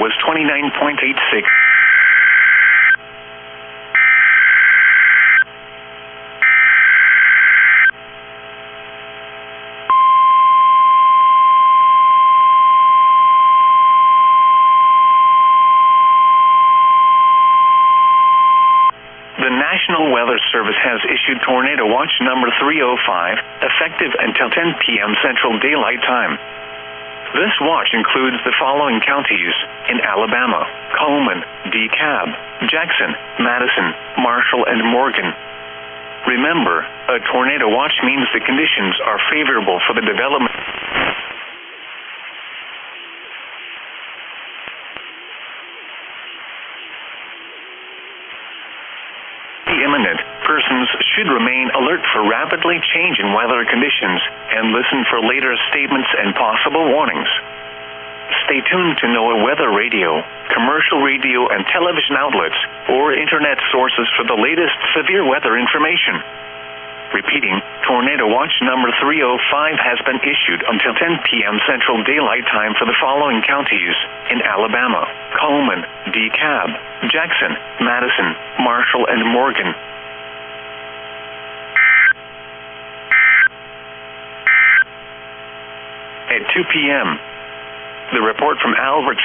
was 29.86. The National Weather Service has issued Tornado Watch number 305, effective until 10 p.m. Central Daylight Time. This watch includes the following counties in Alabama: Coleman, DeKalb, Jackson, Madison, Marshall, and Morgan. Remember, a tornado watch means the conditions are favorable for the development. Imminent. Persons should remain alert for rapidly changing weather conditions and listen for later statements and possible warnings. Stay tuned to NOAA weather radio, commercial radio and television outlets, or internet sources for the latest severe weather information. Repeating, Tornado Watch number 305 has been issued until 10 p.m. Central Daylight Time for the following counties in Alabama: Coleman, DeKalb, Jackson, Madison, Marshall, and Morgan. At 2 p.m., the report from Albert